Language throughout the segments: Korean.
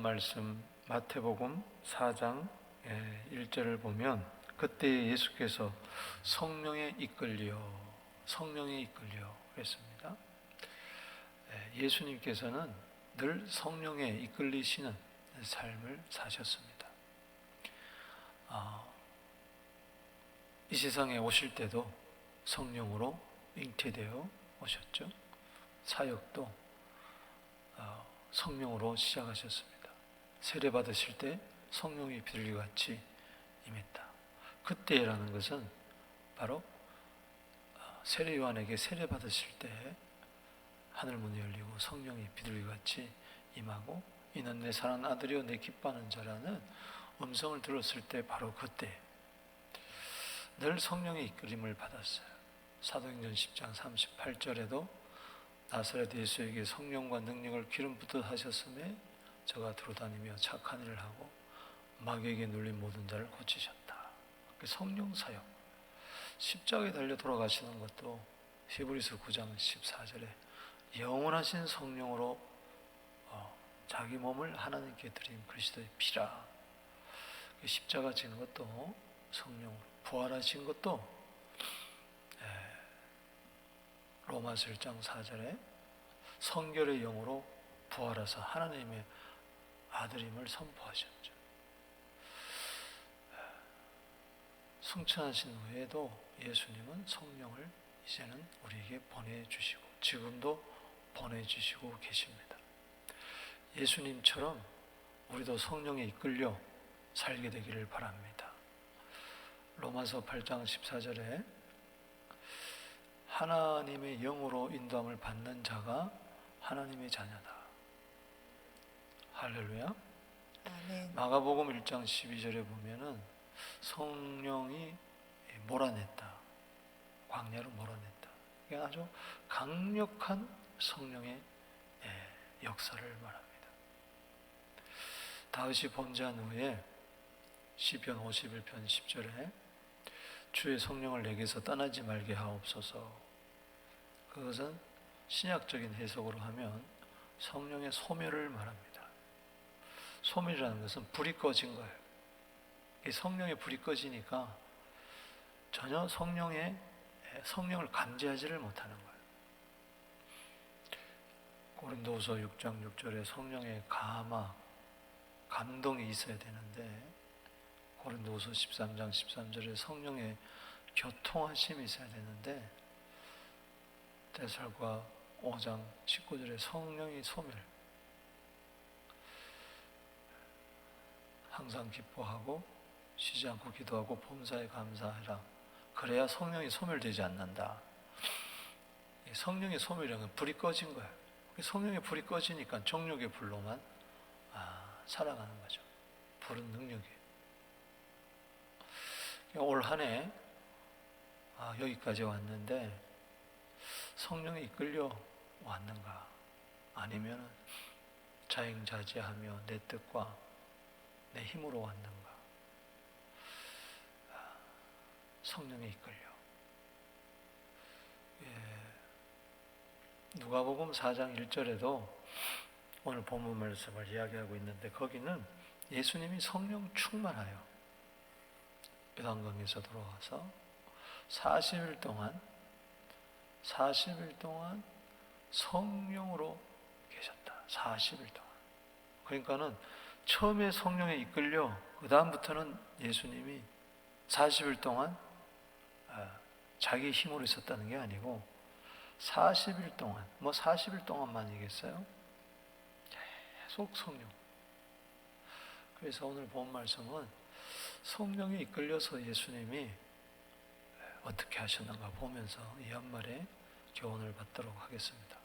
본 말씀 마태복음 4장 1절을 보면 그때 예수께서 성령에 이끌려 그랬습니다. 예수님께서는 늘 성령에 이끌리시는 삶을 사셨습니다. 이 세상에 오실 때도 성령으로 잉태되어 오셨죠. 사역도 성령으로 시작하셨습니다. 세례 받으실 때 성령이 비둘기같이 임했다. 그때라는 것은 바로 세례 요한에게 세례 받으실 때 하늘문이 열리고 성령이 비둘기같이 임하고 이는 내 사랑하는 아들이요 내 기뻐하는 자라는 음성을 들었을 때 바로 그때 늘 성령의 이끌림을 받았어요. 사도행전 10장 38절에도 나사렛 예수에게 성령과 능력을 기름 붓듯 하셨음에 저가 두루다니며 착한 일을 하고 마귀에게 눌린 모든 자를 고치셨다. 성령 사역, 십자가에 달려 돌아가시는 것도 히브리서 9장 14절에 영원하신 성령으로 자기 몸을 하나님께 드린 그리스도의 피라. 십자가 지는 것도 성령으로, 부활하신 것도 로마서 1장 4절에 성결의 영으로 부활하사 하나님의 아들임을 선포하셨죠. 승천하신 후에도 예수님은 성령을 이제는 우리에게 보내주시고 지금도 보내주시고 계십니다. 예수님처럼 우리도 성령에 이끌려 살게 되기를 바랍니다. 로마서 8장 14절에 하나님의 영으로 인도함을 받는 자가 하나님의 자녀다. 할렐루야. 아멘. 마가복음 1장 12절에 보면은 성령이 몰아냈다. 광야로 몰아냈다. 이게 아주 강력한 성령의 역사를 말합니다. 다윗이 범죄한 후에 시편 51편 10절에 주의 성령을 내게서 떠나지 말게 하옵소서. 그것은 신약적인 해석으로 하면 성령의 소멸을 말합니다. 소멸이라는 것은 불이 꺼진 거예요. 이 성령의 불이 꺼지니까 전혀 성령을 감지하지를 못하는 거예요. 고린도후서 6장 6절에 성령의 감동이 있어야 되는데 고린도후서 13장 13절에 성령의 교통하심이 있어야 되는데 데살과 5장 19절에 성령의 소멸, 항상 기뻐하고 쉬지 않고 기도하고 범사에 감사해라. 그래야 성령이 소멸되지 않는다. 성령의 소멸이라는 건 불이 꺼진 거예요. 성령의 불이 꺼지니까 정욕의 불로만 살아가는 거죠. 불은 능력이에요. 올 한 해 여기까지 왔는데 성령에 이끌려 왔는가? 아니면 자행자제하며 내 뜻과 내 힘으로 왔는가? 성령에 이끌려. 누가복음 4장 1절에도 오늘 본문 말씀을 이야기하고 있는데 거기는 예수님이 성령 충만하여 요단강에서 돌아와서 40일 동안 성령으로 계셨다. 40일 동안. 그러니까는 처음에 성령에 이끌려 그 다음부터는 예수님이 40일 동안 자기 힘으로 있었다는 게 아니고 40일 동안, 40일 동안만이겠어요? 계속 성령. 그래서 오늘 본 말씀은 성령에 이끌려서 예수님이 어떻게 하셨는가 보면서 이 한말에 교훈을 받도록 하겠습니다.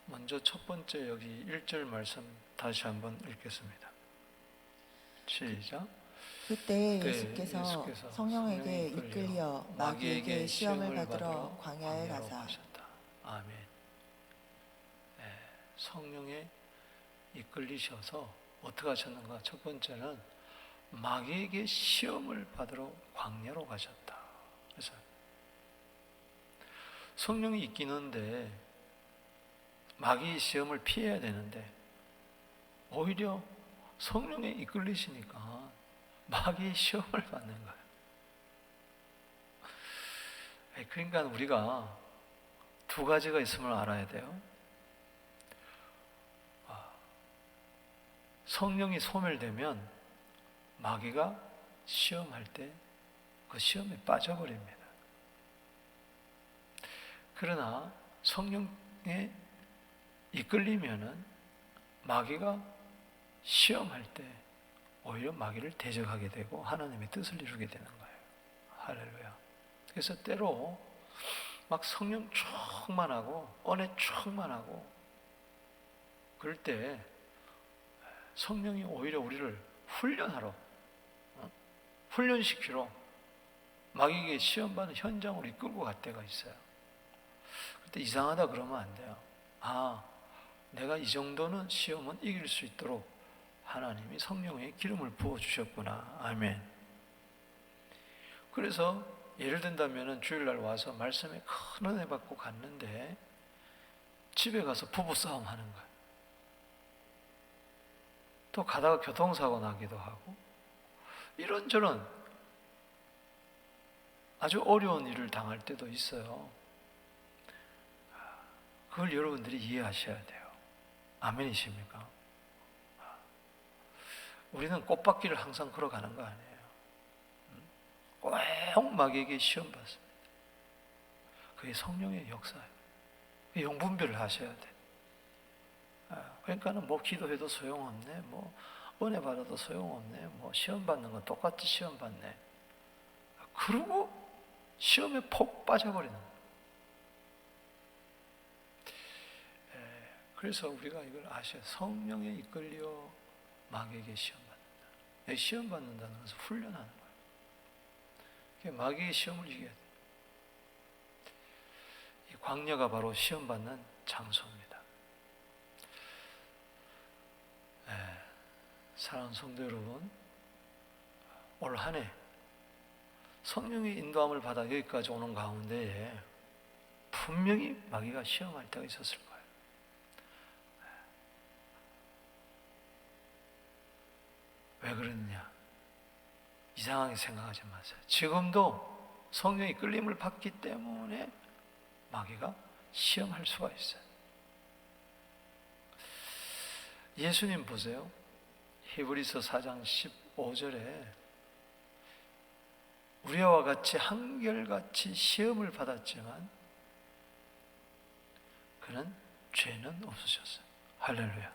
먼저 첫 번째 여기 1절 말씀 다시 한번 읽겠습니다. 시작. 그때 예수께서 성령에게 이끌려 마귀에게 시험을 받으러 광야에 가셨다. 아멘. 성령에 이끌리셔서 어떻게 하셨는가? 첫 번째는 마귀에게 시험을 받으러 광야로 가셨다. 그래서 성령이 있긴 한데 마귀의 시험을 피해야 되는데 오히려 성령에 이끌리시니까 마귀의 시험을 받는 거예요. 그러니까 우리가 두 가지가 있음을 알아야 돼요. 성령이 소멸되면 마귀가 시험할 때 그 시험에 빠져버립니다. 그러나 성령에 이끌리면은 마귀가 시험할 때 오히려 마귀를 대적하게 되고 하나님의 뜻을 이루게 되는 거예요. 할렐루야. 그래서 때로 막 성령 충만하고 은혜 충만하고 그럴 때 성령이 오히려 우리를 훈련하러 훈련시키러 마귀에게 시험받는 현장으로 이끌고 갈 때가 있어요. 그때 이상하다 그러면 안 돼요. 내가 이 정도는 시험은 이길 수 있도록 하나님이 성령의 기름을 부어주셨구나. 아멘. 그래서 예를 든다면 주일날 와서 말씀에 큰 은혜 받고 갔는데 집에 가서 부부싸움 하는 거예요. 또 가다가 교통사고 나기도 하고 이런저런 아주 어려운 일을 당할 때도 있어요. 그걸 여러분들이 이해하셔야 돼요. 아멘이십니까? 우리는 꽃밭길을 항상 걸어가는 거 아니에요. 꼭 마귀에게 시험 받습니다. 그게 성령의 역사예요. 영분별을 하셔야 돼. 그러니까는 뭐 기도해도 소용없네, 뭐 은혜 받아도 소용없네, 뭐 시험 받는 건 똑같이 시험 받네. 그러고 시험에 폭 빠져버리는 거예요. 그래서 우리가 이걸 아셔야 성령에 이끌려 마귀에게 시험 받는다. 시험 받는다는 것은 훈련하는 거예요. 마귀의 시험을 이겨야 돼요. 이 광야가 바로 시험 받는 장소입니다. 사랑하는 성도 여러분, 올 한 해 성령의 인도함을 받아 여기까지 오는 가운데에 분명히 마귀가 시험할 때가 있었을 거예요. 왜 그러느냐? 이상하게 생각하지 마세요. 지금도 성령의 끌림을 받기 때문에 마귀가 시험할 수가 있어요. 예수님 보세요. 히브리서 4장 15절에 우리와 같이 한결같이 시험을 받았지만 그는 죄는 없으셨어요. 할렐루야.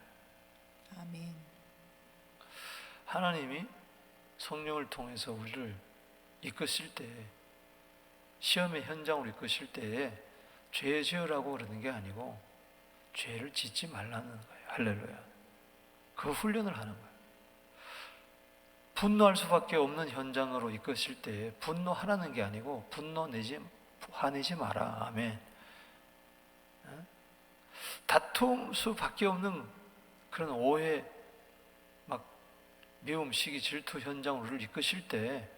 아멘. 하나님이 성령을 통해서 우리를 이끄실 때, 시험의 현장으로 이끄실 때에 죄 지으라고 그러는 게 아니고 죄를 짓지 말라는 거예요. 할렐루야. 그 훈련을 하는 거예요. 분노할 수밖에 없는 현장으로 이끄실 때 분노하라는 게 아니고 화내지 마라. 아멘. 다툼 수밖에 없는 그런 오해, 막 미움, 시기, 질투 현장으로 우리를 이끄실 때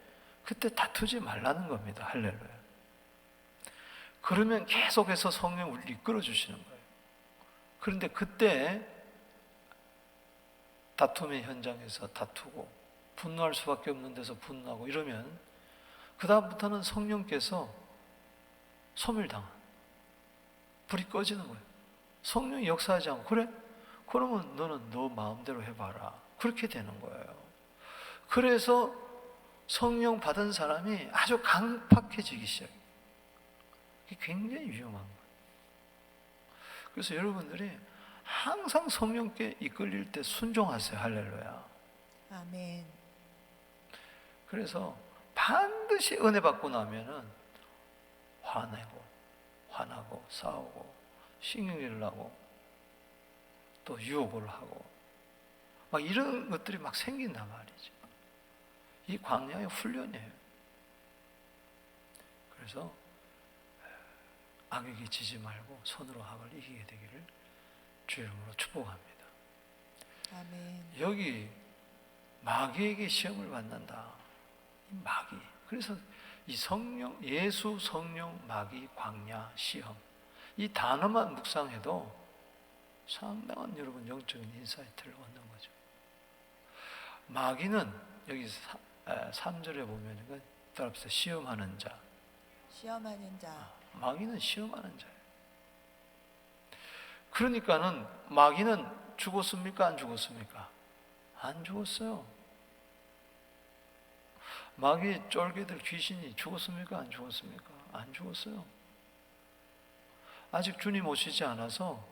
그때 다투지 말라는 겁니다. 할렐루야. 그러면 계속해서 성령 우리를 이끌어 주시는 거예요. 그런데 그때 다툼의 현장에서 다투고 분노할 수밖에 없는 데서 분노하고 이러면 그 다음부터는 성령께서 소멸당한, 불이 꺼지는 거예요. 성령이 역사하지 않고 그래? 그러면 너는 너 마음대로 해봐라. 그렇게 되는 거예요. 그래서 성령 받은 사람이 아주 강팍해지기 시작해요. 이게 굉장히 위험한 거예요. 그래서 여러분들이 항상 성령께 이끌릴 때 순종하세요. 할렐루야. 아멘. 그래서 반드시 은혜 받고 나면은 화나고 싸우고 신경질 나고 또 유혹을 하고 막 이런 것들이 막 생긴단 말이죠. 이 광야의 훈련이에요. 그래서 악에게 지지 말고 손으로 악을 이기게 되기를 주 이름으로 축복합니다. 아멘. 여기 마귀에게 시험을 받는다. 이 마귀. 그래서 이 성령, 예수, 성령, 마귀, 광야, 시험. 이 단어만 묵상해도 상당한 여러분 영적인 인사이트를 얻는 거죠. 마귀는 여기 3절에 보면 따라서 시험하는 자. 시험하는 자. 마귀는 시험하는 자예요. 그러니까는 마귀는 죽었습니까? 안 죽었습니까? 안 죽었어요. 마귀 쫄개들 귀신이 죽었습니까? 안 죽었습니까? 안 죽었어요. 아직 주님 오시지 않아서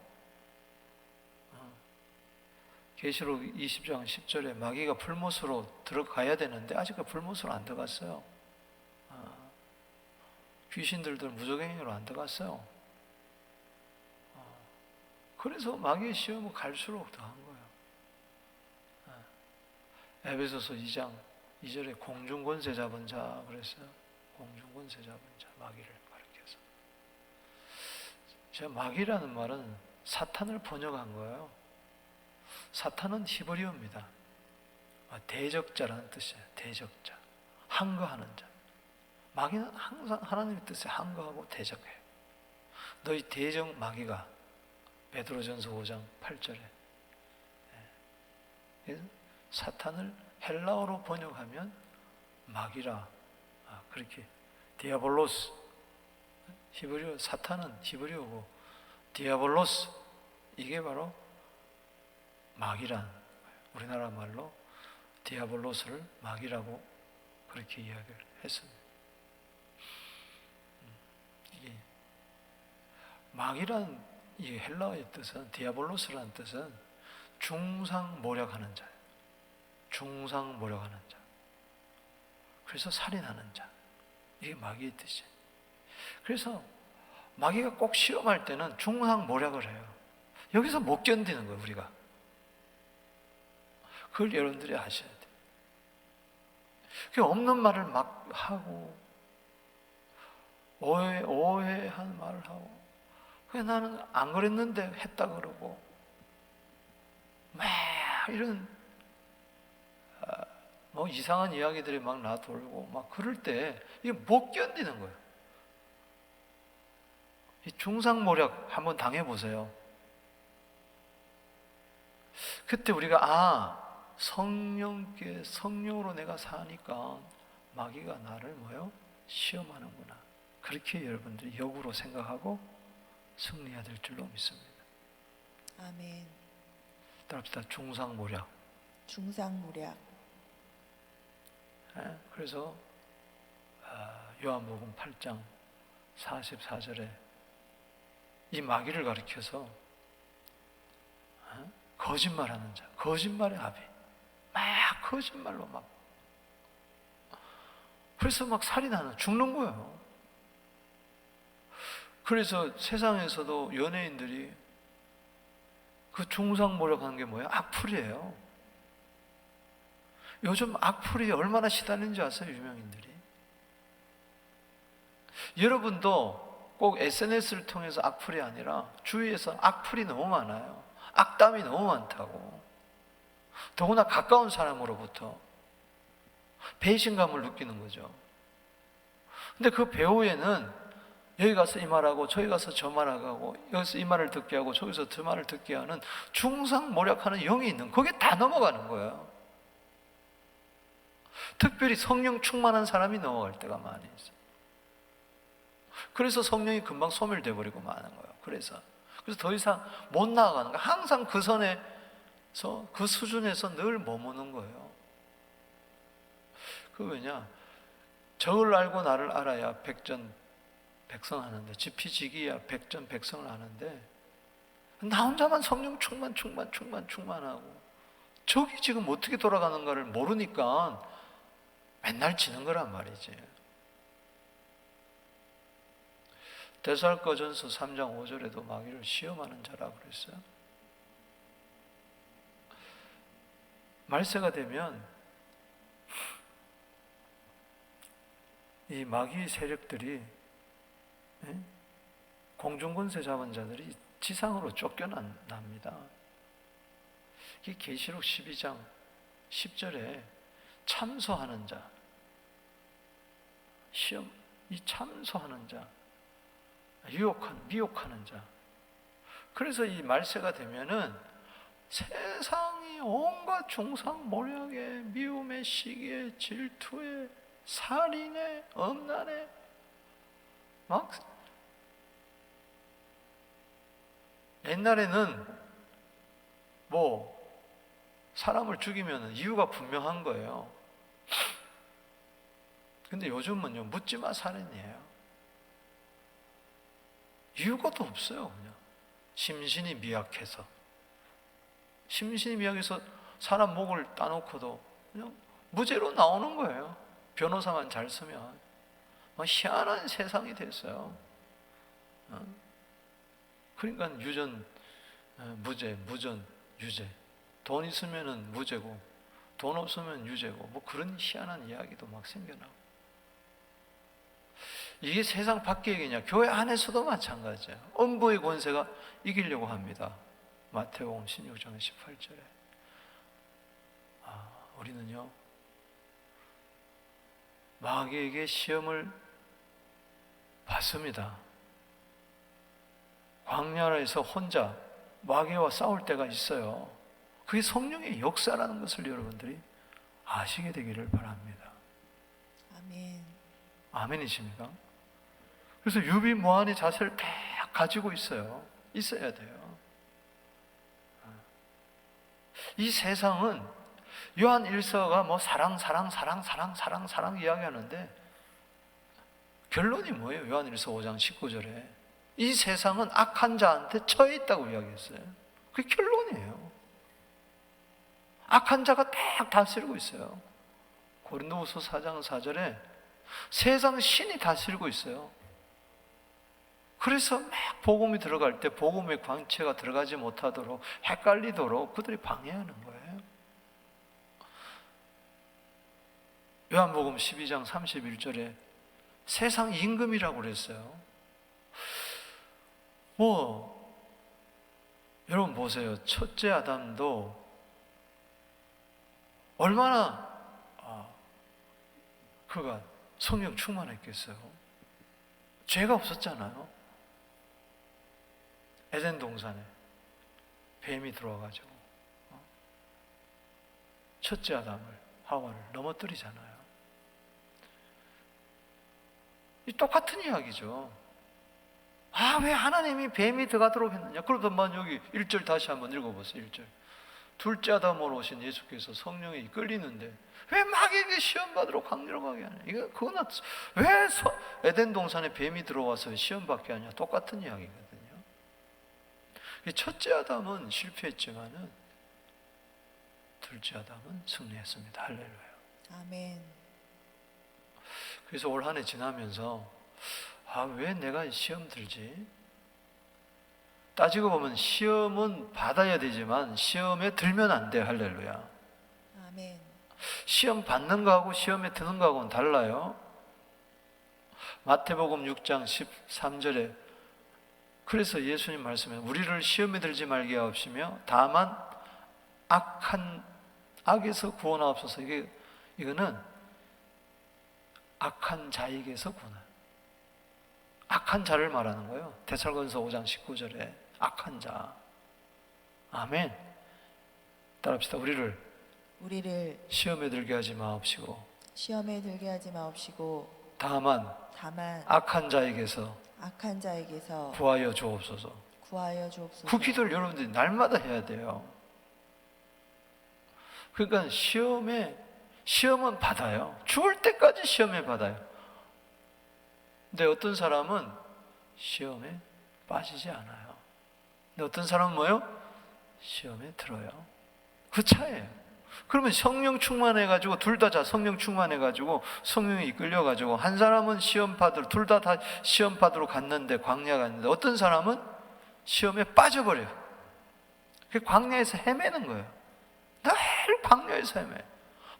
계시록 20장 10절에 마귀가 불못으로 들어가야 되는데 아직 그 불못으로 안 들어갔어요. 귀신들도 무적행위로 안 들어갔어요. 그래서 마귀의 시험은 갈수록 더한 거예요. 에베소서 2장 2절에 공중권세 잡은 자 그랬어요. 공중권세 잡은 자, 마귀를 가리켜서. 제가 마귀라는 말은 사탄을 번역한 거예요. 사탄은 히브리어입니다. 대적자라는 뜻이에요. 대적자, 항거하는 자. 마귀는 항상 하나님의 뜻에 항거하고 대적해요. 너희 대적 마귀가 베드로전서 5장 8절에 사탄을 헬라어로 번역하면 마귀라, 그렇게 디아볼로스, 히브리어 사탄은 히브리어고 디아볼로스, 이게 바로 마귀란, 우리나라 말로 디아볼로스를 마귀라고 그렇게 이야기를 했습니다. 이게 마귀란 이 헬라어의 뜻은, 디아볼로스라는 뜻은 중상모략하는 자예요. 중상모략하는 자. 그래서 살인하는 자. 이게 마귀의 뜻이에요. 그래서 마귀가 꼭 시험할 때는 중상모략을 해요. 여기서 못 견디는 거예요, 우리가. 그걸 여러분들이 아셔야 돼요. 그 없는 말을 막 하고 오해한 말을 하고, 그래 나는 안 그랬는데 했다 그러고 막 이런 뭐 이상한 이야기들이 막 나돌고 막 그럴 때 이게 못 견디는 거예요. 이 중상모략 한번 당해보세요. 그때 우리가 성령으로 내가 사니까 마귀가 나를 뭐요? 시험하는구나. 그렇게 여러분들이 역으로 생각하고 승리해야 될 줄로 믿습니다. 아멘. 따라합시다. 중상모략. 중상모략. 그래서 요한복음 8장 44절에 이 마귀를 가리켜서 거짓말하는 자, 거짓말의 아비, 막 거짓말로 막, 그래서 막 살인하는, 죽는 거예요. 그래서 세상에서도 연예인들이 그 중상모략하는 게 뭐예요? 악플이에요. 요즘 악플이 얼마나 시달리는지 아세요? 유명인들이. 여러분도 꼭 SNS를 통해서 악플이 아니라 주위에서 악플이 너무 많아요. 악담이 너무 많다고. 더구나 가까운 사람으로부터 배신감을 느끼는 거죠. 근데 그 배후에는 여기 가서 이 말하고 저기 가서 저 말하고 여기서 이 말을 듣게 하고 저기서 저 말을 듣게 하는 중상모략하는 영이 있는, 거기에 다 넘어가는 거예요. 특별히 성령 충만한 사람이 넘어갈 때가 많이 있어요. 그래서 성령이 금방 소멸돼 버리고 마는 거예요. 그래서 더 이상 못 나아가는 거예요. 항상 그 선에서, 그 수준에서 늘 머무는 거예요. 그 왜냐? 저를 알고 나를 알아야 백전백성하는데, 지피지기야 백전백성을 하는데, 나 혼자만 성령 충만하고 저기 지금 어떻게 돌아가는가를 모르니까 맨날 지는 거란 말이지. 데살로니가전서 3장 5절에도 마귀를 시험하는 자라고 그랬어요. 말세가 되면 이 마귀 세력들이, 공중권세 잡은 자들이 지상으로 쫓겨납니다. 이 계시록 12장 10절에 참소하는 자, 시험, 이 참소하는 자, 미혹하는 자, 그래서 이 말세가 되면은 세상이 온갖 중상모략에, 미움에, 시기에, 질투에, 살인에, 음란에 막, 옛날에는 뭐 사람을 죽이면 이유가 분명한 거예요. 근데 요즘은요, 묻지마 살인이에요. 이유가도 없어요. 그냥 심신이 미약해서 사람 목을 따놓고도 그냥 무죄로 나오는 거예요. 변호사만 잘 쓰면. 희한한 세상이 됐어요. 그러니까 유전, 무죄, 무전, 유죄. 돈 있으면은 무죄고 돈 없으면 유죄고 뭐 그런 희한한 이야기도 막 생겨나고. 이게 세상 밖의 얘기냐? 교회 안에서도 마찬가지예요. 음부의 권세가 이기려고 합니다. 마태복음 16장 18절에. 우리는요, 마귀에게 시험을 받습니다. 광야에서 혼자 마귀와 싸울 때가 있어요. 그게 성령의 역사라는 것을 여러분들이 아시게 되기를 바랍니다. 아멘. 아멘이십니까? 그래서 유비무환의 자세를 딱 가지고 있어야 돼요. 이 세상은 요한 1서가 뭐 사랑 이야기하는데 결론이 뭐예요? 요한 1서 5장 19절에 이 세상은 악한 자한테 처해 있다고 이야기했어요. 그게 결론이에요. 악한 자가 딱 다스리고 있어요. 고린도후서 4장 4절에 세상 신이 다스리고 있어요. 그래서 막 복음이 들어갈 때 복음의 광채가 들어가지 못하도록 헷갈리도록 그들이 방해하는 거예요. 요한복음 12장 31절에 세상 임금이라고 그랬어요. 여러분 보세요. 첫째 아담도 얼마나 그가 성령 충만했겠어요. 죄가 없었잖아요. 에덴 동산에 뱀이 들어와가지고 첫째 아담을, 하와를 넘어뜨리잖아요. 이 똑같은 이야기죠. 왜 하나님이 뱀이 들어가도록 했느냐? 그러더만 여기 1절 다시 한번 읽어보세요. 1절. 둘째 아담으로 오신 예수께서 성령에 이끌리는데 왜 마귀에게 시험받으러 광야로 가게 하냐? 그건 왜 에덴 동산에 뱀이 들어와서 시험받게 하냐? 똑같은 이야기거든요. 첫째 아담은 실패했지만은 둘째 아담은 승리했습니다. 할렐루야. 아멘. 그래서 올 한 해 지나면서 왜 내가 시험 들지? 따지고 보면 시험은 받아야 되지만 시험에 들면 안 돼. 할렐루야. 아멘. 시험 받는 거하고 시험에 드는 거하고는 달라요. 마태복음 6장 13절에 그래서 예수님 말씀에 우리를 시험에 들지 말게 하옵시며 다만 악에서 구원하옵소서. 이거는 악한 자에게서 구원하. 악한 자를 말하는 거예요. 데살로니가서 5장 19절에 악한 자. 아멘. 따라합시다. 우리를 시험에 들게 하지 마옵시고 시험에 들게 하지 마옵시고 다만 악한 자에게서 구하여 주옵소서. 그 기도를 여러분들이 날마다 해야 돼요. 그러니까 시험은 받아요. 죽을 때까지 시험에 받아요. 근데 어떤 사람은 시험에 빠지지 않아요. 근데 어떤 사람은 뭐요? 시험에 들어요. 그 차이에요. 그러면 성령 충만해가지고 둘 다 성령 충만해가지고 성령이 이끌려가지고 한 사람은 둘 다 시험 받으러 갔는데 광야 갔는데 어떤 사람은 시험에 빠져버려요. 광야에서 헤매는 거예요. 늘 광야에서 헤매.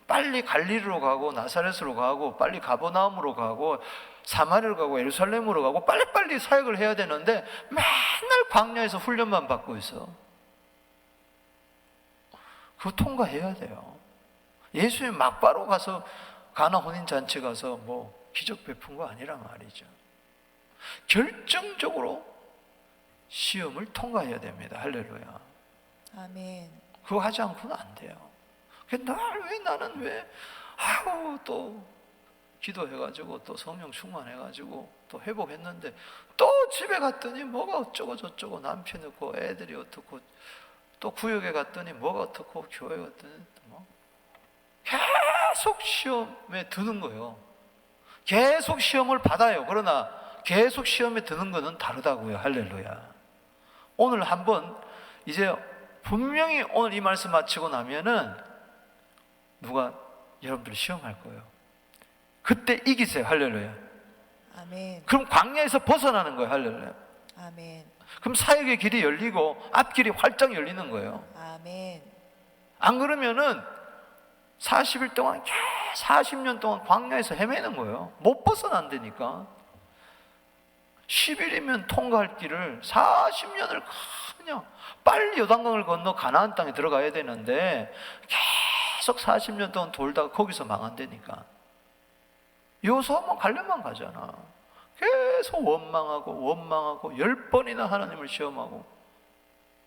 빨리 갈릴리로 가고 나사렛으로 가고 빨리 가버나움으로 가고 사마리아로 가고 예루살렘으로 가고 빨리빨리 사역을 해야 되는데 맨날 광야에서 훈련만 받고 있어. 그거 통과해야 돼요. 예수님 막바로 가서 가나 혼인잔치 가서 기적 베푼 거 아니란 말이죠. 결정적으로 시험을 통과해야 됩니다. 할렐루야. 아멘. 그거 하지 않고는 안 돼요. 나는 왜 아유 또 기도해가지고 또 성령 충만해가지고 또 회복했는데 또 집에 갔더니 뭐가 어쩌고 저쩌고 남편이 없고 애들이 어떻고 또 구역에 갔더니 뭐가 어떻고 교회 갔더니 뭐 계속 시험에 드는 거예요. 계속 시험을 받아요. 그러나 계속 시험에 드는 것은 다르다고요. 할렐루야. 오늘 한번 이제 분명히 오늘 이 말씀 마치고 나면은 누가 여러분들 시험할 거예요. 그때 이기세요. 할렐루야. 아멘. 그럼 광야에서 벗어나는 거예요. 할렐루야. 아멘. 그럼 사역의 길이 열리고 앞길이 활짝 열리는 거예요. 아멘. 안 그러면은 40일 동안 40년 동안 광야에서 헤매는 거예요. 못 벗어난다니까. 10일이면 통과할 길을 40년을 그냥 빨리 요단강을 건너 가나안 땅에 들어가야 되는데 계속 40년 동안 돌다가 거기서 망한다니까. 여호수아만 가려만 가잖아. 계속 원망하고 10번이나 하나님을 시험하고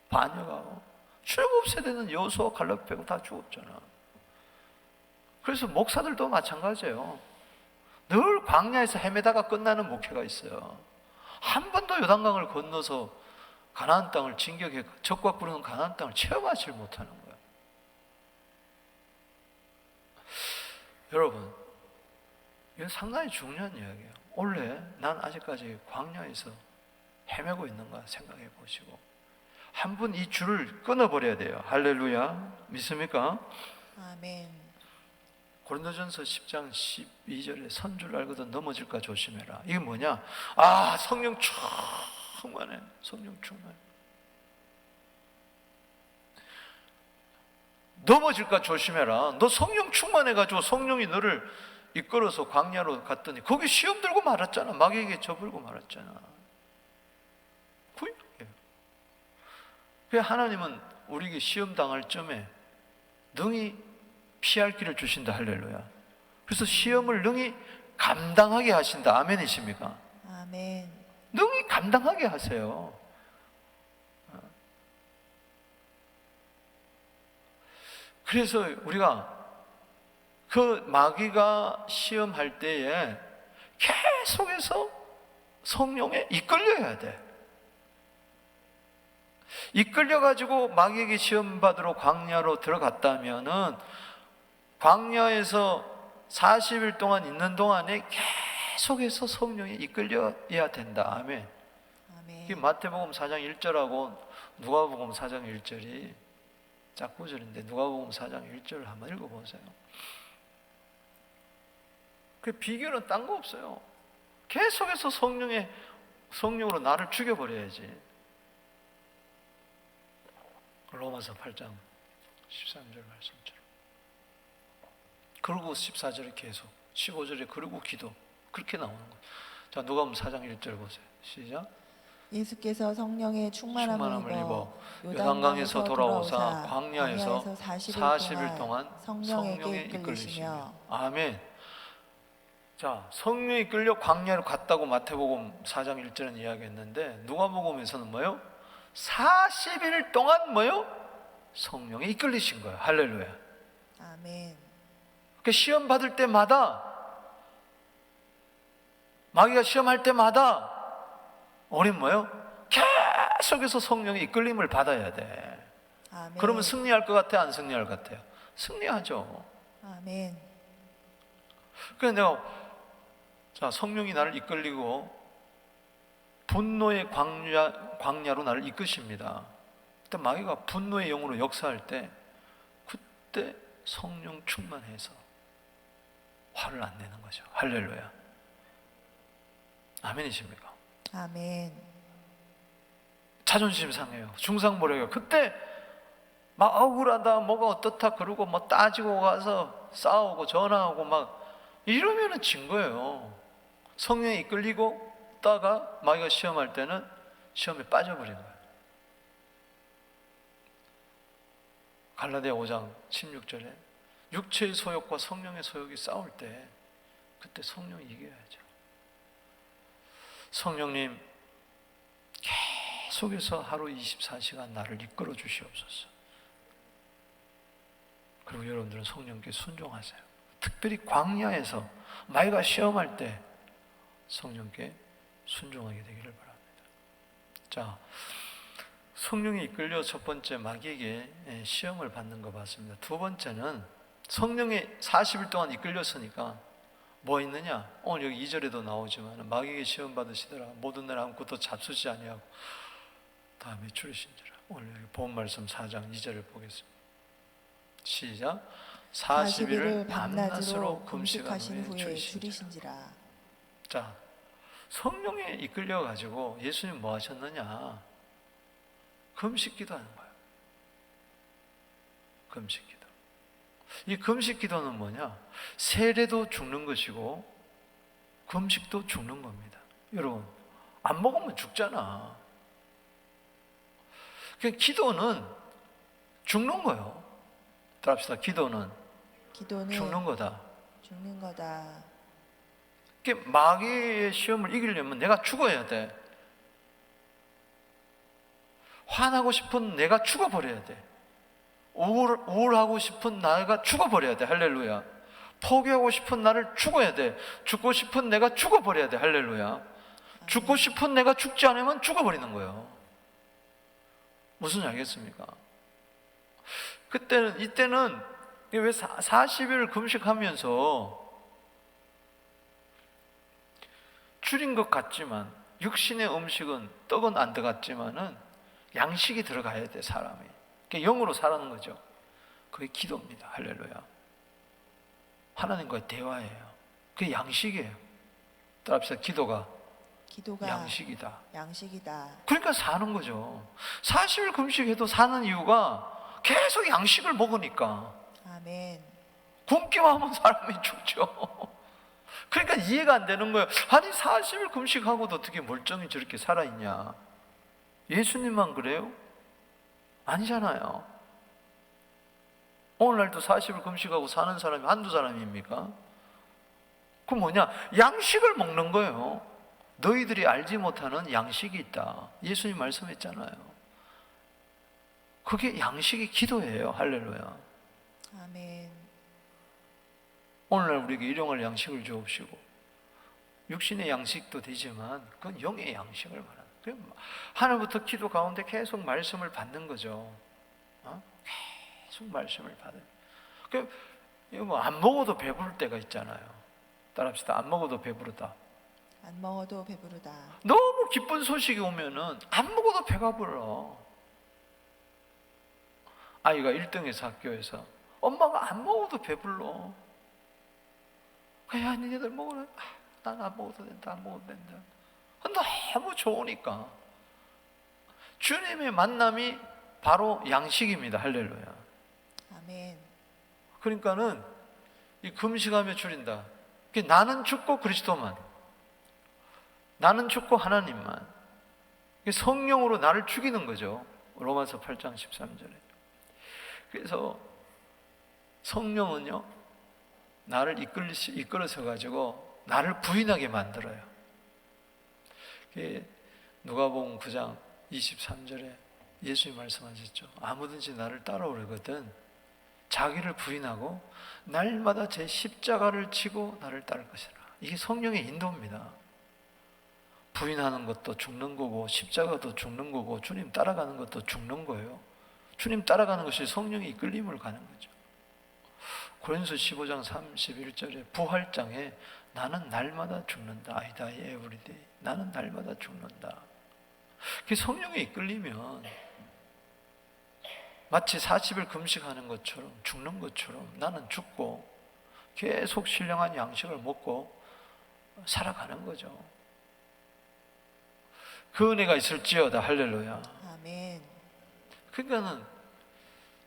반역하고 출애굽 세대는 여호수아 갈렙 빼고 다 죽었잖아. 그래서 목사들도 마찬가지예요. 늘 광야에서 헤매다가 끝나는 목회가 있어요. 한 번도 요단강을 건너서 가나안 땅을 진격해 적과 꾸르는 가나안 땅을 체험하지 못하는 거예요. 여러분, 이건 상당히 중요한 이야기예요. 원래 난 아직까지 광야에서 헤매고 있는가 생각해 보시고 한 번 이 줄을 끊어버려야 돼요. 할렐루야. 믿습니까? 아멘. 고린도전서 10장 12절에 선줄 알거든 넘어질까 조심해라. 이게 뭐냐? 성령 충만해. 성령 충만해. 넘어질까 조심해라. 너 성령 충만해가지고 성령이 너를 이끌어서 광야로 갔더니 거기 시험 들고 말았잖아. 마귀에게 저불고 말았잖아. 구약이에요. 그래서 하나님은 우리에게 시험 당할 점에 능히 피할 길을 주신다. 할렐루야. 그래서 시험을 능히 감당하게 하신다. 아멘이십니까? 아멘. 능히 감당하게 하세요. 그래서 우리가 그 마귀가 시험할 때에 계속해서 성령에 이끌려야 돼. 이끌려가지고 마귀에게 시험받으러 광야로 들어갔다면은 광야에서 40일 동안 있는 동안에 계속해서 성령에 이끌려야 된다. 아멘. 아멘. 이게 마태복음 4장 1절하고 누가복음 4장 1절이 짝구절인데 누가복음 4장 1절을 한번 읽어보세요. 그 비결은 딴 거 없어요. 계속해서 성령으로 나를 죽여버려야지. 로마서 8장 13절 말씀처럼. 그리고 14절에 계속 15절에 그리고 기도 그렇게 나오는 거예요. 자, 누가복음 4장 1절 보세요. 시작. 예수께서 성령의 충만함을 입어 요단강에서 돌아오사 광야에서 40일 동안 성령에 이끌리시며. 아멘. 자, 성령에 이끌려 광야로 갔다고 마태복음 4장 1절은 이야기했는데 누가복음에서는 뭐요? 40일 동안 뭐요? 성령에 이끌리신 거예요. 할렐루야. 아멘. 그 시험 받을 때마다 마귀가 시험할 때마다 우리는 뭐요? 계속해서 성령의 이끌림을 받아야 돼. 아멘. 그러면 승리할 것 같아요? 안 승리할 것 같아요? 승리하죠. 아멘. 그래서 내가 성령이 나를 이끌리고 분노의 광야로 나를 이끄십니다. 그때 마귀가 분노의 영으로 역사할 때 그때 성령 충만해서 화를 안 내는 거죠. 할렐루야. 아멘이십니까? 아멘. 자존심 상해요. 중상모략이요. 그때 막 억울하다, 뭐가 어떻다 그러고 뭐 따지고 가서 싸우고 전화하고 막 이러면은 진 거예요. 성령에 이끌리고 다가 마귀가 시험할 때는 시험에 빠져버린 거예요. 갈라디아 5장 16절에 육체의 소욕과 성령의 소욕이 싸울 때 그때 성령이 이겨야죠. 성령님 속에서 하루 24시간 나를 이끌어 주시옵소서. 그리고 여러분들은 성령께 순종하세요. 특별히 광야에서 마귀가 시험할 때 성령께 순종하게 되기를 바랍니다. 자, 성령이 이끌려 첫 번째 마귀에게 시험을 받는 거 봤습니다. 두 번째는 성령이 40일 동안 이끌렸으니까 뭐 있느냐? 오늘 여기 2절에도 나오지만 마귀에게 시험 받으시더라. 모든 날 아무것도 잡수지 아니하고 다음에 줄이신지라. 오늘 여기 본 말씀 4장 2절을 보겠습니다. 시작. 40일을 밤낮으로 금식하신 후에 줄이신지라. 자, 성령에 이끌려 가지고 예수님 뭐 하셨느냐? 금식기도 하는 거예요. 금식기도. 이 금식기도는 뭐냐? 세례도 죽는 것이고 금식도 죽는 겁니다. 여러분, 안 먹으면 죽잖아. 그러니까 기도는 죽는 거예요. 따라합시다. 기도는 죽는 거다. 죽는 거다. 마귀의 시험을 이기려면 내가 죽어야 돼. 화나고 싶은 내가 죽어버려야 돼. 우울하고 싶은 나가 죽어버려야 돼. 할렐루야. 포기하고 싶은 나를 죽어야 돼. 죽고 싶은 내가 죽어버려야 돼. 할렐루야. 죽고 싶은 내가 죽지 않으면 죽어버리는 거예요. 무슨 알겠습니까? 이때는 왜 40일 금식하면서 줄인 것 같지만 육신의 음식은 떡은 안 들어갔지만은 양식이 들어가야 돼. 사람이 그러니까 영으로 살아는 거죠. 그게 기도입니다. 할렐루야. 하나님과의 대화예요. 그게 양식이에요. 따라합시다. 기도가 양식이다. 그러니까 사는 거죠. 40일 금식해도 사는 이유가 계속 양식을 먹으니까. 아멘. 굶기만 하면 사람이 죽죠. 그러니까 이해가 안 되는 거예요. 아니 40일 금식하고도 어떻게 멀쩡히 저렇게 살아있냐. 예수님만 그래요? 아니잖아요. 오늘날도 40일 금식하고 사는 사람이 한두 사람입니까? 그 뭐냐? 양식을 먹는 거예요. 너희들이 알지 못하는 양식이 있다. 예수님 말씀했잖아요. 그게 양식이 기도예요. 할렐루야. 아멘. 오늘날 우리에게 일용할 양식을 주옵시고 육신의 양식도 되지만 그건 영의 양식을 말하는 거예요. 하늘부터 기도 가운데 계속 말씀을 받는 거죠. 계속 말씀을 받아요. 이거 안 먹어도 배부를 때가 있잖아요. 따라합시다. 안 먹어도 배부르다. 안 먹어도 배부르다. 너무 기쁜 소식이 오면은 안 먹어도 배가 불러. 아이가 1등해서 학교에서 엄마가 안 먹어도 배불러. 야, 니네들 먹으라. 난 안 먹어도 된다. 안 먹어도 된다. 너무 좋으니까. 주님의 만남이 바로 양식입니다. 할렐루야. 아멘. 그러니까는 이 금식하며 줄인다. 나는 죽고 그리스도만. 나는 죽고 하나님만. 성령으로 나를 죽이는 거죠. 로마서 8장 13절에. 그래서 성령은요, 나를 이끌어서 가지고 나를 부인하게 만들어요. 누가복음 9장 23절에 예수님 말씀하셨죠. 아무든지 나를 따라오려거든 자기를 부인하고 날마다 제 십자가를 지고 나를 따를 것이라. 이게 성령의 인도입니다. 부인하는 것도 죽는 거고 십자가도 죽는 거고 주님 따라가는 것도 죽는 거예요. 주님 따라가는 것이 성령의 이끌림을 가는 거죠. 고린도서 15장 31절에 부활장에 나는 날마다 죽는다. I die every day. 나는 날마다 죽는다. 그게 성령에 이끌리면 마치 40일 금식하는 것처럼 죽는 것처럼 나는 죽고 계속 신령한 양식을 먹고 살아가는 거죠. 그 은혜가 있을지어다. 할렐루야. 아멘. 그러니까는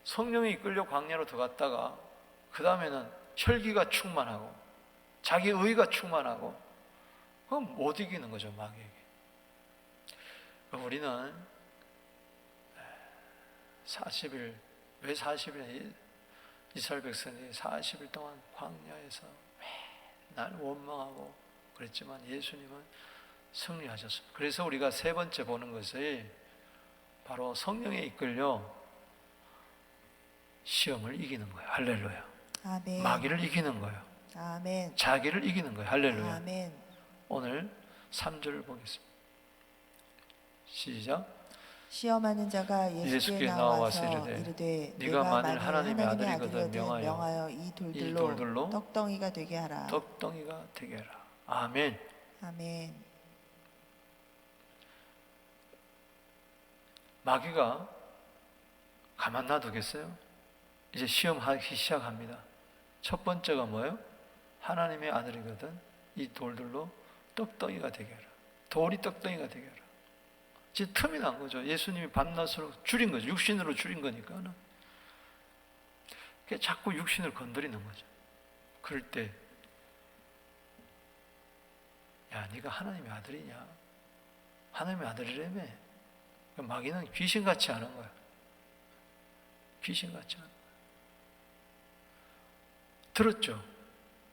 성령이 이끌려 광야로 들어갔다가 그 다음에는 혈기가 충만하고 자기 의가 충만하고 그건 못 이기는 거죠. 마귀에게. 우리는 40일 왜 40일 이스라엘 백성이 40일 동안 광야에서 맨날 원망하고 그랬지만 예수님은 승리하셨습니다. 그래서 우리가 세 번째 보는 것이 바로 성령에 이끌려 시험을 이기는 거예요. 할렐루야. 아멘. 마귀를 이기는 거예요. 아멘. 자기를 이기는 거예요. 할렐루야. 아멘. 오늘 3절 보겠습니다. 시작. 시험하는 자가 예수께 예수께 나와서 나와서 이르되 네가 만일 하나님의 하나님의 아들이거든 아들이거든 명하여 이 이 돌들로 돌들로 떡덩이가 되게 하라. 떡덩이가 되게 하라. 아멘. 아멘. 마귀가 가만 놔두겠어요? 이제 시험하기 시작합니다. 첫 번째가 뭐예요? 하나님의 아들이거든 이 돌들로 떡덩이가 되게 하라. 돌이 떡덩이가 되게 하라. 이제 틈이 난 거죠. 예수님이 밤낮으로 줄인 거죠. 육신으로 줄인 거니까는. 자꾸 육신을 건드리는 거죠. 그럴 때, 야, 네가 하나님의 아들이냐? 하나님의 아들이라며? 마귀는 귀신같이 하는 거야. 귀신같이 하는 거야. 들었죠?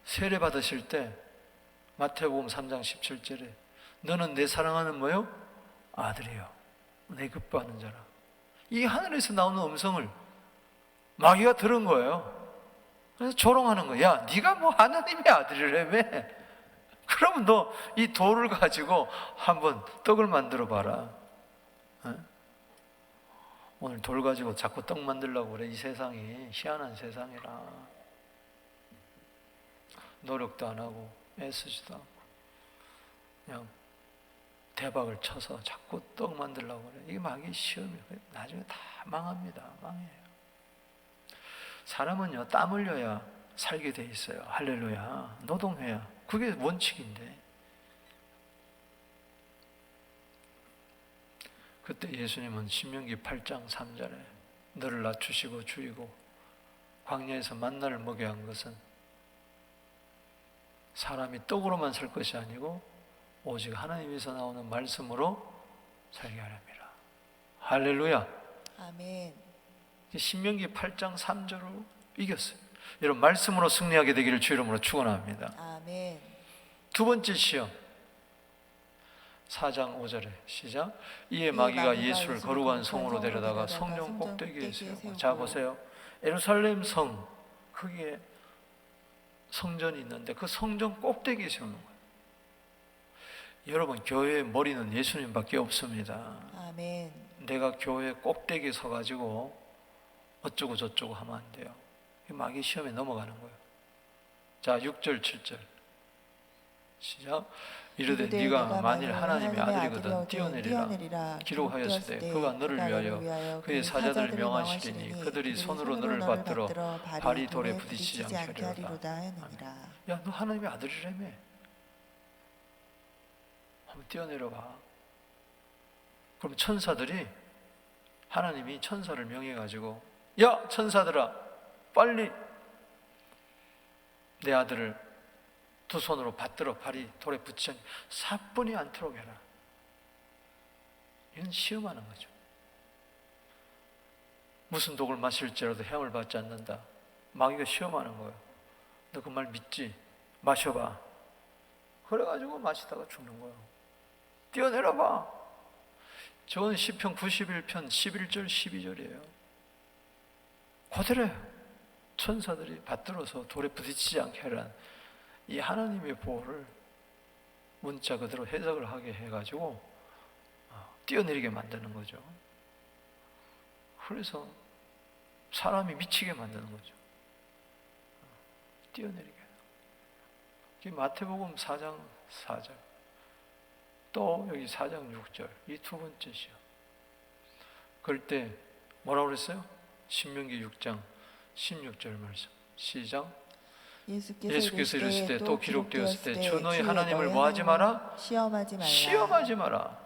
세례 받으실 때 마태복음 3장 17절에 너는 내 사랑하는 뭐요? 아들이요. 내 기뻐하는 자라. 이 하늘에서 나오는 음성을 마귀가 들은 거예요. 그래서 조롱하는 거야. 야, 네가 뭐 하나님의 아들이라며? 그러면 너 이 돌을 가지고 한번 떡을 만들어 봐라. 오늘 돌 가지고 자꾸 떡 만들려고 그래. 이 세상이 희한한 세상이라. 노력도 안 하고 애쓰지도 않고 그냥 대박을 쳐서 자꾸 떡 만들려고 그래. 이게 마귀의 시험이에요. 나중에 다 망합니다. 망해요. 사람은요, 땀 흘려야 살게 돼 있어요. 할렐루야. 노동해야. 그게 원칙인데. 그때 예수님은 신명기 8장 3절에 너를 낮추시고 줄이고 광야에서 만나를 먹게 한 것은 사람이 떡으로만 살 것이 아니고 오직 하나님에서 나오는 말씀으로 살게 하랍니다. 할렐루야. 아멘. 신명기 8장 3절로 이겼어요. 여러분 말씀으로 승리하게 되기를 주 이름으로 축원합니다. 아멘. 두 번째 시험 4장 5절에 시작. 이에 마귀가 예수를 거룩한 성으로 데려다가 성령 꼭대기에 세우고. 자 보세요. 예루살렘 성 거기에 성전이 있는데 그 성전 꼭대기에 세우는 거예요. 여러분 교회의 머리는 예수님밖에 없습니다. 아멘. 내가 교회 꼭대기에 서가지고 어쩌고 저쩌고 하면 안 돼요. 마귀 시험에 넘어가는 거예요. 자 6절 7절 시작. 이르되 네가 만일 하나님의 아들이거든 뛰어내리라. 기록하였으되 그가 너를 위하여 그의 사자들을 명하시리니 그들이 손으로 너를 받들어 발이 돌에 부딪히지 않게 하리로다. 야, 너 하나님의 아들이라며. 한번 뛰어내려봐. 그럼 천사들이 하나님이 천사를 명해가지고 야 천사들아 빨리 내 아들을 두 손으로 받들어 발이 돌에 붙이지 사뿐히 않도록 해라. 이건 시험하는 거죠. 무슨 독을 마실지라도 해함을 받지 않는다. 마귀가 시험하는 거예요. 너 그 말 믿지? 마셔봐. 그래가지고 마시다가 죽는 거예요. 뛰어내려봐. 저건 시편 91편 11절 12절이에요. 그대로예요. 천사들이 받들어서 돌에 부딪히지 않게 하라는 이 하나님의 보호를 문자 그대로 해석을 하게 해가지고 뛰어내리게 만드는 거죠. 그래서 사람이 미치게 만드는 거죠. 뛰어내리게. 마태복음 4장 4절 또 여기 4장 6절 이 두 번째 시험. 그럴 때 뭐라고 그랬어요? 신명기 6장 16절 말씀 시작. 예수께서 이르시되 또 기록되었을 때 주 너희 하나님을 뭐하지 마라? 시험하지 마라.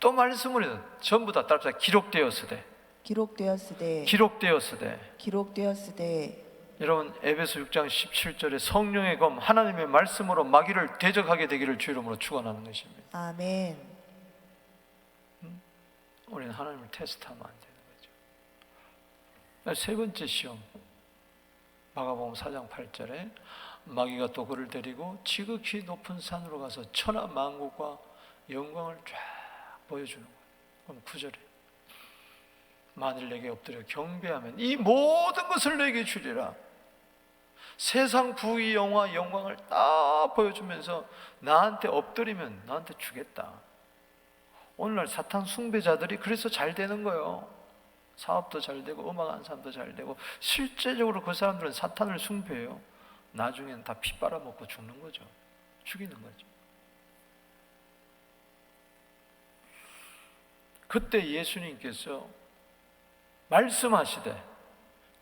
또 말씀을 해요. 전부 다 따라서 기록되었으되 여러분 에베소 6장 17절에 성령의 검 하나님의 말씀으로 마귀를 대적하게 되기를 주 이름으로 축원하는 것입니다. 아멘. 우리는 하나님을 테스트하면 안 되는 거죠. 세 번째 시험 마가복음 4장 8절에 마귀가 또 그를 데리고 지극히 높은 산으로 가서 천하 만국과 영광을 쫙 보여주는 거예요. 그럼 9절에 만일 내게 엎드려 경배하면 이 모든 것을 내게 주리라. 세상 부귀 영화 영광을 다 보여주면서 나한테 엎드리면 나한테 주겠다. 오늘날 사탄 숭배자들이 그래서 잘 되는 거예요. 사업도 잘 되고 음악하는 사람도 잘 되고 실제적으로 그 사람들은 사탄을 숭배해요. 나중에는 다 피 빨아먹고 죽는 거죠. 죽이는 거죠. 그때 예수님께서 말씀하시되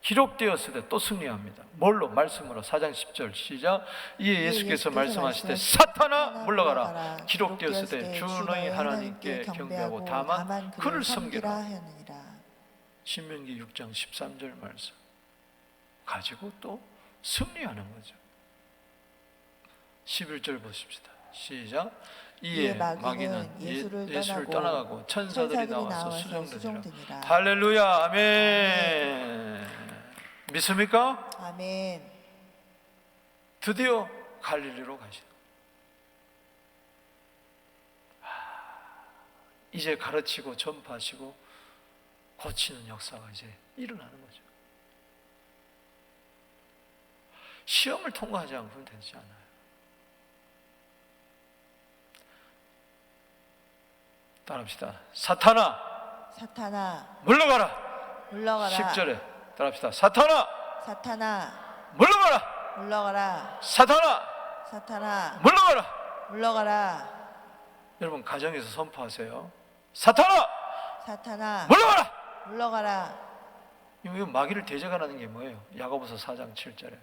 기록되었으되 또 승리합니다. 뭘로? 말씀으로. 4장 10절 시작. 이에 예수께서 말씀하시되 사탄아 물러가라. 기록되었으되 주 너희 하나님께 경배하고 다만 그를 섬기라. 신명기 6장 13절 말씀 가지고 또 승리하는 거죠. 11절 보십시다. 시작. 이에 마귀는 예수를 떠나가고 천사들이 나와서 수종드니라. 할렐루야. 아멘. 믿습니까? 아멘. 드디어 갈릴리로 가시다. 이제 가르치고 전파하시고 고치는 역사가 이제 일어나는 거죠. 시험을 통과하지 않고는 되지 않아요. 따라합시다. 사탄아 사탄아 물러가라. 물러가라. 10절에 따라합시다. 사탄아 사탄아 물러가라. 물러가라. 사탄아 사탄아 물러가라. 물러가라. 여러분 가정에서 선포하세요. 사탄아 사탄아 물러가라. 물러가라. 이거 마귀를 대적하라는 게 뭐예요? 야고보서 4장 7절에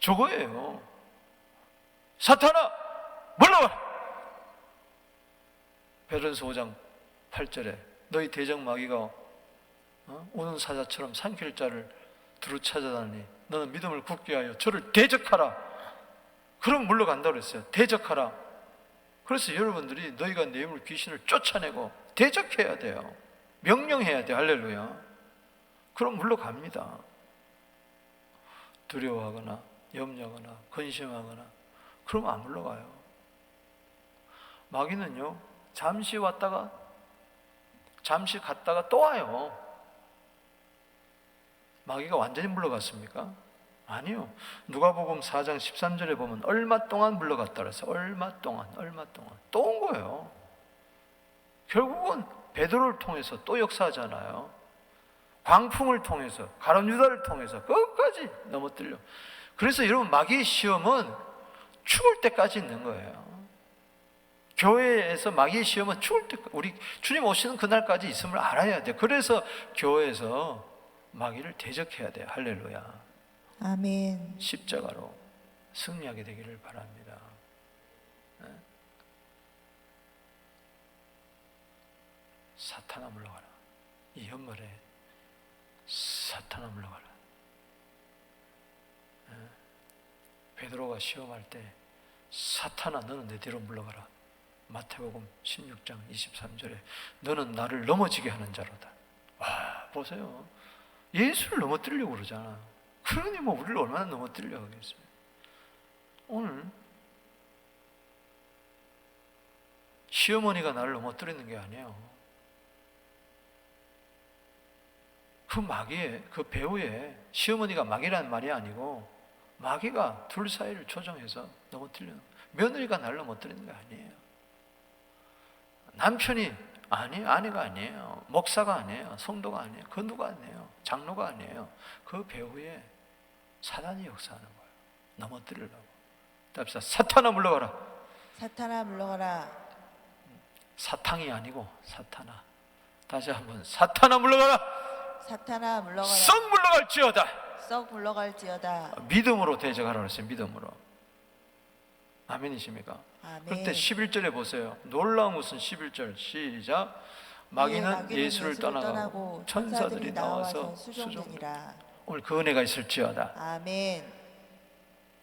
저거예요. 사탄아 물러가라. 베드로서 5장 8절에 너희 대적 마귀가 오는 사자처럼 삼킬 자를 두루 찾아다니 너는 믿음을 굳게 하여 저를 대적하라. 그럼 물러간다고 그랬어요. 대적하라. 그래서 여러분들이 너희가 뇌물 귀신을 쫓아내고 대적해야 돼요. 명령해야 돼요. 할렐루야. 그럼 물러갑니다. 두려워하거나 염려하거나 근심하거나 그러면 안 물러가요. 마귀는요 잠시 왔다가 잠시 갔다가 또 와요. 마귀가 완전히 물러갔습니까? 아니요. 누가복음 4장 13절에 보면 얼마 동안 물러갔다 그랬어요. 얼마 동안 또 온 거예요. 결국은 베드로를 통해서 또 역사하잖아요. 광풍을 통해서 가룟 유다를 통해서 끝까지 넘어뜨려. 그래서 여러분 마귀의 시험은 죽을 때까지 있는 거예요. 교회에서 마귀의 시험은 죽을 때, 우리 주님 오시는 그날까지 있음을 알아야 돼요. 그래서 교회에서 마귀를 대적해야 돼요. 할렐루야. 아멘. 십자가로 승리하게 되기를 바랍니다. 네? 사탄아 물러가라. 이 연말에 사탄아 물러가라. 네? 베드로가 시험할 때 사탄아 너는 내 뒤로 물러가라. 마태복음 16장 23절에 너는 나를 넘어지게 하는 자로다. 와, 보세요. 예수를 넘어뜨리려고 그러잖아. 그러니 뭐 우리를 얼마나 넘어뜨리려고 하겠어요. 오늘 시어머니가 나를 넘어뜨리는 게 아니에요. 그 마귀의, 그 배우의 시어머니가 마귀라는 말이 아니고 마귀가 둘 사이를 조정해서 넘어뜨리는, 며느리가 나를 넘어뜨리는 게 아니에요. 남편이 아니에요. 아내가 아니에요. 목사가 아니에요. 성도가 아니에요. 그 누가 아니에요. 장로가 아니에요. 그 배후에 사단이 역사하는 거예요. 넘어뜨리려고. 답시다. 사탄아 물러가라. 사탄아 물러가라. 사탕이 아니고 사탄아. 다시 한번 사탄아 물러가라. 사탄아 물러가라. 썩 물러갈지어다. 썩 물러갈지어다. 믿음으로 대적하라고 했어요. 믿음으로. 아멘이십니까? 아멘. 그때 11절에 보세요. 놀라운 것은 11절 시작. 마귀는 예수를 떠나고 천사들이 나와서 수종되니라. 오늘 그 은혜가 있을지어다. 아멘.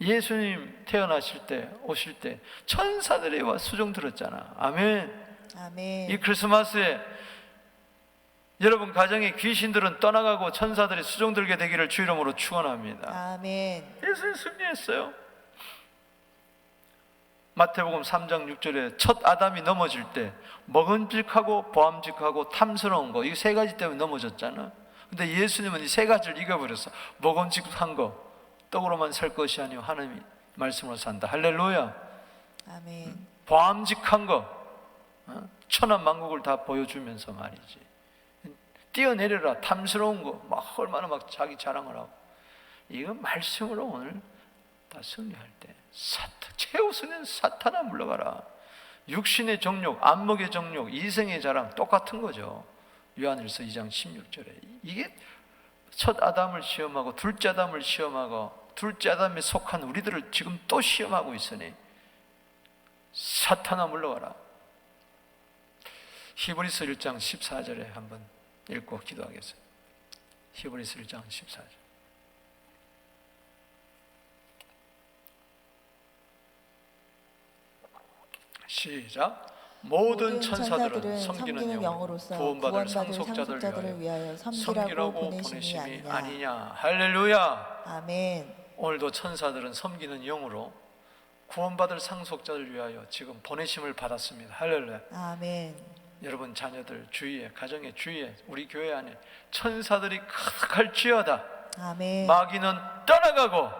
예수님 태어나실 때 오실 때 천사들이 와 수종 들었잖아. 아멘. 아멘. 이 크리스마스에 여러분 가정에 귀신들은 떠나가고 천사들이 수종 들게 되기를 주 이름으로 축원합니다. 아멘. 예수님 승리했어요. 마태복음 3장 6절에 첫 아담이 넘어질 때 먹음직하고 보암직하고 탐스러운 거, 이 세 가지 때문에 넘어졌잖아. 근데 예수님은 이 세 가지를 이겨버렸어. 먹음직한 거, 떡으로만 살 것이 아니요 하나님 말씀으로 산다. 할렐루야. 아멘. 보암직한 거, 천한 만국을 다 보여주면서 말이지. 뛰어내려라. 탐스러운 거, 막 얼마나 막 자기 자랑을 하고. 이거 말씀으로 오늘 다 승리할 때 최우선은 사탄아 물러가라. 육신의 정욕, 안목의 정욕, 이생의 자랑 똑같은 거죠. 요한일서 2장 16절에 이게 첫 아담을 시험하고 둘째 아담을 시험하고 둘째 아담에 속한 우리들을 지금 또 시험하고 있으니 사탄아 물러가라. 히브리서 1장 14절에 한번 읽고 기도하겠습니다. 히브리서 1장 14절. 시작. 모든 천사들은 섬기는 영으로서 구원받을 상속자들을 위하여 섬기라고 보내심이 아니냐. 할렐루야. 아멘. 오늘도 천사들은 섬기는 영으로 구원받을 상속자를 위하여 지금 보내심을 받았습니다. 할렐루야. 아멘. 여러분 자녀들 주위에, 가정의 주위에, 우리 교회 안에 천사들이 가득할지어다. 아멘. 마귀는 떠나가고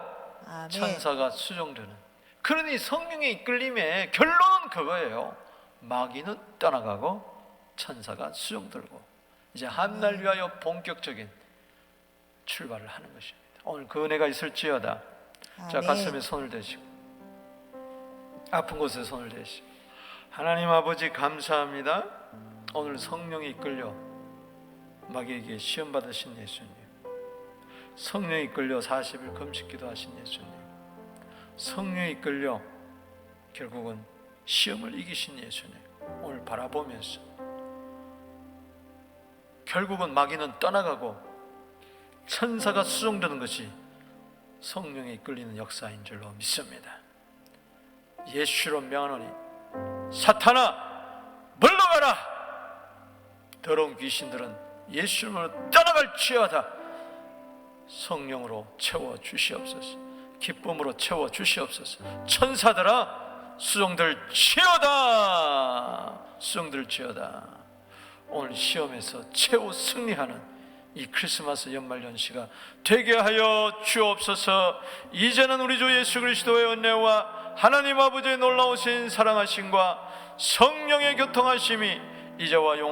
아멘. 천사가 수종되는. 그러니 성령의 이끌림의 결론은 그거예요. 마귀는 떠나가고 천사가 수종들고 이제 한날 위하여 본격적인 출발을 하는 것입니다. 오늘 그 은혜가 있을지어다. 자, 가슴에 손을 대시고 아픈 곳에 손을 대시고 하나님 아버지 감사합니다. 오늘 성령이 이끌려 마귀에게 시험 받으신 예수님, 성령이 이끌려 40일 금식기도 하신 예수님, 성령이 이끌려 결국은 시험을 이기신 예수님 오늘 바라보면서 결국은 마귀는 떠나가고 천사가 수종되는 것이 성령에 이끌리는 역사인 줄로 믿습니다. 예수로 명하노니 사탄아 물러가라. 더러운 귀신들은 예수님으로 떠나갈지어다. 성령으로 채워 주시옵소서. 기쁨으로 채워 주시옵소서. 천사들아 수종들지어다. 수종들지어다. 오늘 시험에서 최후 승리하는 이 크리스마스 연말연시가 되게 하여 주옵소서. 이제는 우리 주 예수 그리스도의 은혜와 하나님 아버지의 놀라우신 사랑하심과 성령의 교통하심이 이제와 영원